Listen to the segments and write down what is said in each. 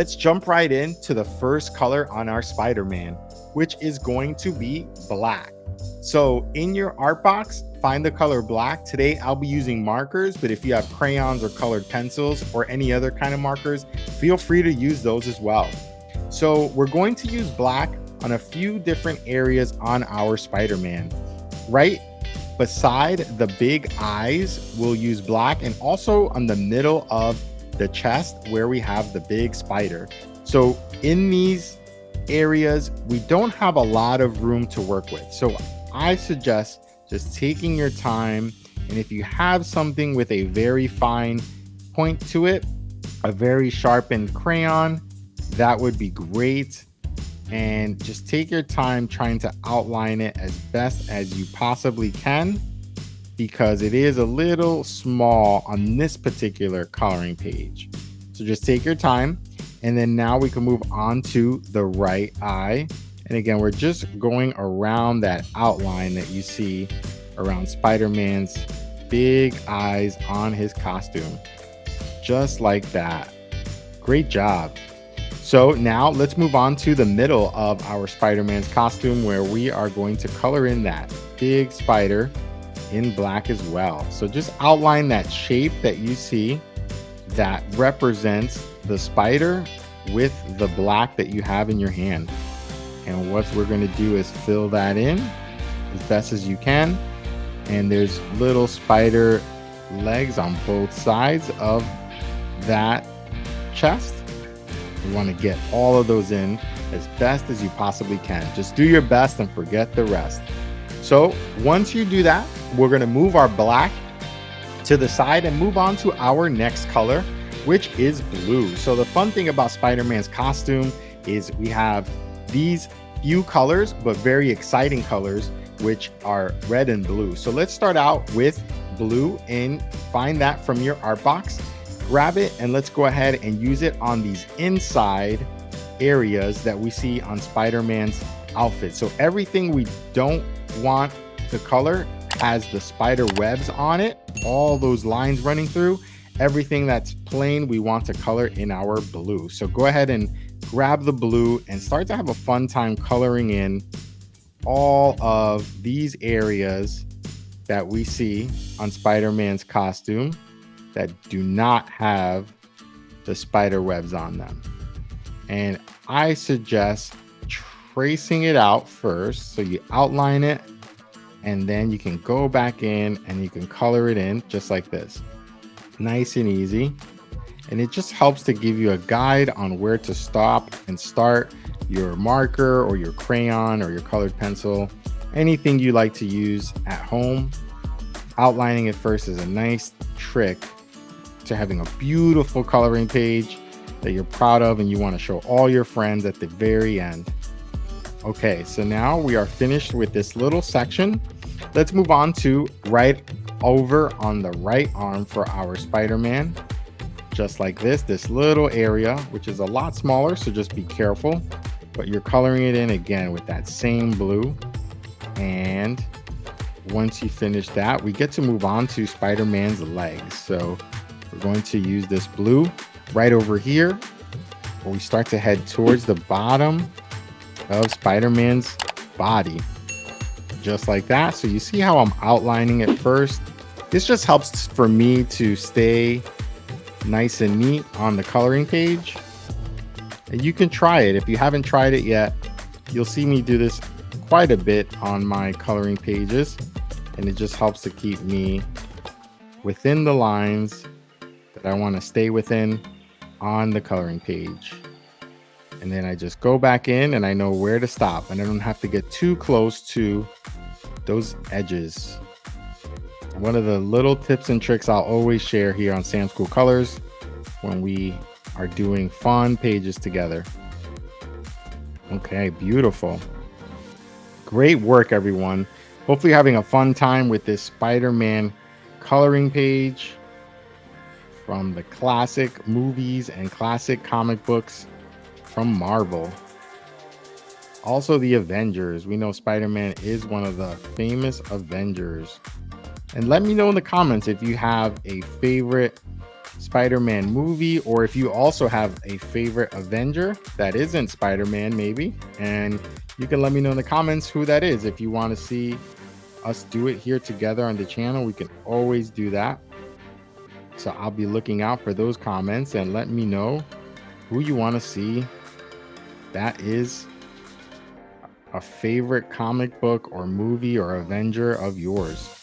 let's jump right into the first color on our Spider-Man, which is going to be black. So in your art box, find the color black. Today, I'll be using markers, but if you have crayons or colored pencils or any other kind of markers, feel free to use those as well. So we're going to use black on a few different areas on our Spider-Man. Right beside the big eyes, we'll use black, and also on the middle of the chest where we have the big spider. So in these areas, we don't have a lot of room to work with. So I suggest just taking your time. And if you have something with a very fine point to it, a very sharpened crayon, that would be great. And just take your time trying to outline it as best as you possibly can, because it is a little small on this particular coloring page. So just take your time. And then now we can move on to the right eye. And again, we're just going around that outline that you see around Spider-Man's big eyes on his costume. Just like that. Great job. So now let's move on to the middle of our Spider-Man's costume, where we are going to color in that big spider in black as well. So just outline that shape that you see that represents the spider with the black that you have in your hand. And what we're going to do is fill that in as best as you can. And there's little spider legs on both sides of that chest. You want to get all of those in as best as you possibly can. Just do your best and forget the rest. So once you do that, we're going to move our black to the side and move on to our next color, which is blue. So the fun thing about Spider-Man's costume is we have these few colors, but very exciting colors, which are red and blue. So let's start out with blue, and find that from your art box. Grab it and let's go ahead and use it on these inside areas that we see on Spider-Man's outfit. So everything we don't want to color has the spider webs on it, all those lines running through. Everything that's plain, we want to color in our blue. So go ahead and grab the blue and start to have a fun time coloring in all of these areas that we see on Spider-Man's costume that do not have the spider webs on them. And I suggest tracing it out first. So you outline it, and then you can go back in and you can color it in just like this. Nice and easy. And it just helps to give you a guide on where to stop and start your marker or your crayon or your colored pencil, anything you like to use at home. Outlining it first is a nice trick to having a beautiful coloring page that you're proud of and you want to show all your friends at the very end. Okay, so now we are finished with this little section. Let's move on to right over on the right arm for our Spider-Man. Just like this little area, which is a lot smaller, so just be careful. But you're coloring it in again with that same blue. And once you finish that, we get to move on to Spider-Man's legs. So we're going to use this blue right over here, where we start to head towards the bottom of Spider-Man's body. Just like that. So you see how I'm outlining it first. This just helps for me to stay nice and neat on the coloring page. And you can try it. If you haven't tried it yet, you'll see me do this quite a bit on my coloring pages. And it just helps to keep me within the lines that I want to stay within on the coloring page. And then I just go back in and I know where to stop, and I don't have to get too close to those edges. One of the little tips and tricks I'll always share here on Sam's Cool Colors when we are doing fun pages together. Okay, beautiful. Great work, everyone. Hopefully you're having a fun time with this Spider-Man coloring page from the classic movies and classic comic books from Marvel. Also the Avengers. We know Spider-Man is one of the famous Avengers. And let me know in the comments if you have a favorite Spider-Man movie, or if you also have a favorite Avenger that isn't Spider-Man maybe, and you can let me know in the comments who that is. If you want to see us do it here together on the channel, we can always do that. So I'll be looking out for those comments and let me know who you want to see that is a favorite comic book or movie or Avenger of yours.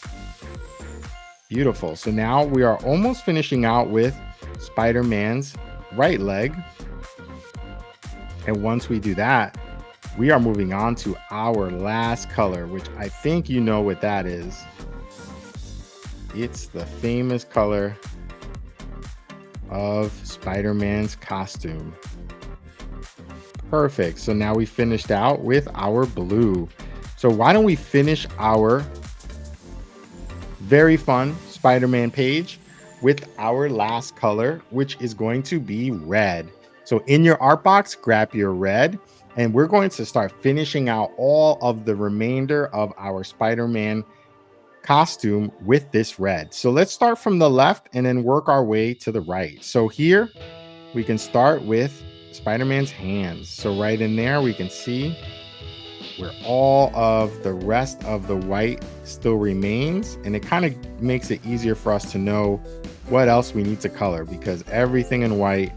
Beautiful. So now we are almost finishing out with Spider-Man's right leg. And once we do that, we are moving on to our last color, which I think you know what that is. It's the famous color of Spider-Man's costume. Perfect. So now we finished out with our blue. So why don't we finish our very fun Spider-Man page with our last color, which is going to be red. So in your art box, grab your red, and we're going to start finishing out all of the remainder of our Spider-Man costume with this red. So let's start from the left and then work our way to the right. So here we can start with Spider-Man's hands. So right in there, we can see where all of the rest of the white still remains, and it kind of makes it easier for us to know what else we need to color, because everything in white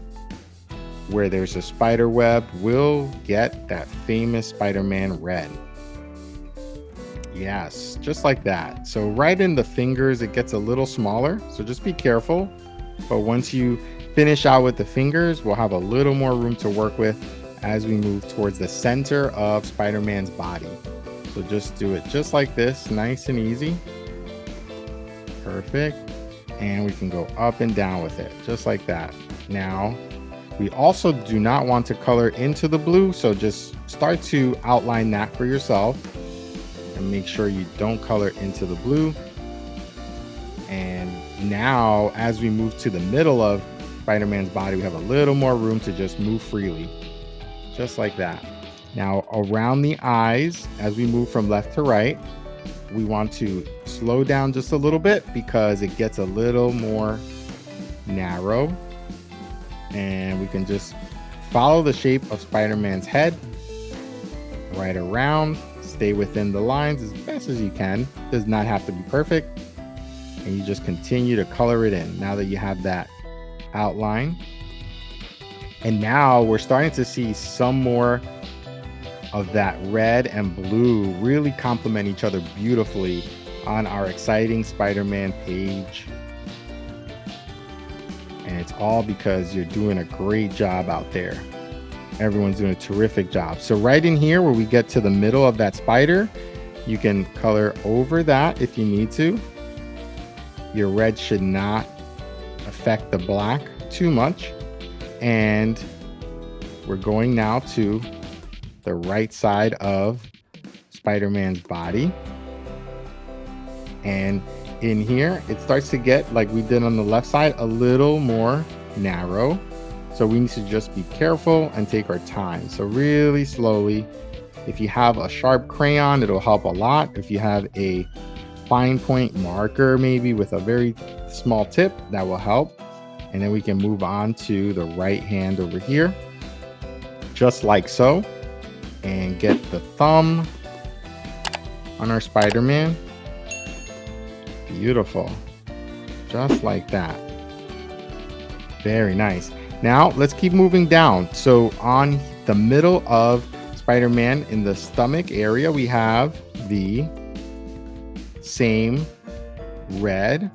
where there's a spider web will get that famous Spider-Man red. Yes, just like that. So right in the fingers it gets a little smaller, so just be careful. But once you finish out with the fingers, we'll have a little more room to work with as we move towards the center of Spider-Man's body. So just do it just like this, nice and easy. Perfect. And we can go up and down with it, just like that. Now, we also do not want to color into the blue, so just start to outline that for yourself and make sure you don't color into the blue. And now, as we move to the middle of Spider-Man's body, we have a little more room to just move freely. Just like that. Now around the eyes, as we move from left to right, we want to slow down just a little bit because it gets a little more narrow. And we can just follow the shape of Spider-Man's head right around, stay within the lines as best as you can. Does not have to be perfect. And you just continue to color it in now that you have that outline. And now we're starting to see some more of that red and blue really complement each other beautifully on our exciting Spider-Man page. And it's all because you're doing a great job out there. Everyone's doing a terrific job. So right in here where we get to the middle of that spider, you can color over that if you need to. Your red should not affect the black too much. And we're going now to the right side of Spider-Man's body. And in here, it starts to get, like we did on the left side, a little more narrow. So we need to just be careful and take our time. So really slowly. If you have a sharp crayon, it'll help a lot. If you have a fine point marker, maybe with a very small tip, that will help. And then we can move on to the right hand over here, just like so, and get the thumb on our Spider-Man. Beautiful. Just like that. Very nice. Now let's keep moving down. So on the middle of Spider-Man, in the stomach area, we have the same red.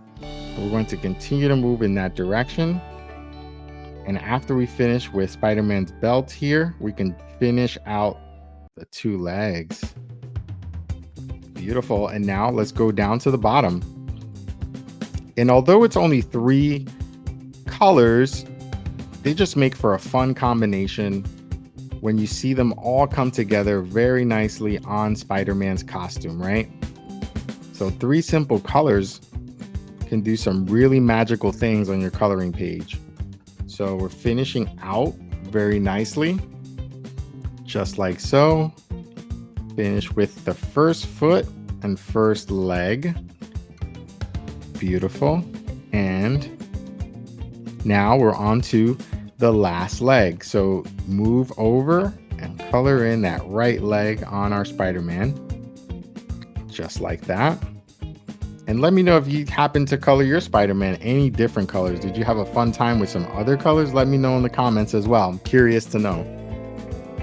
We're going to continue to move in that direction. And after we finish with Spider-Man's belt here, we can finish out the two legs. Beautiful. And now let's go down to the bottom. And although it's only 3 colors, they just make for a fun combination when you see them all come together very nicely on Spider-Man's costume, right? So 3 simple colors can do some really magical things on your coloring page. So we're finishing out very nicely, just like so. Finish with the first foot and first leg. Beautiful. And Now we're on to the last leg. So move over and color in that right leg on our Spider-Man, just like that. And let me know if you happen to color your Spider-Man any different colors. Did you have a fun time with some other colors? Let me know in the comments as well. I'm curious to know.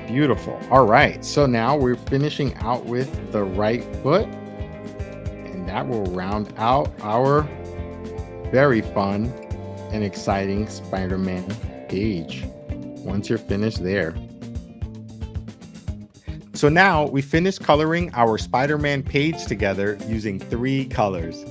Beautiful. All right, so now we're finishing out with the right foot, and that will round out our very fun and exciting Spider-Man page once you're finished there. So now we finished coloring our Spider-Man page together using 3 colors.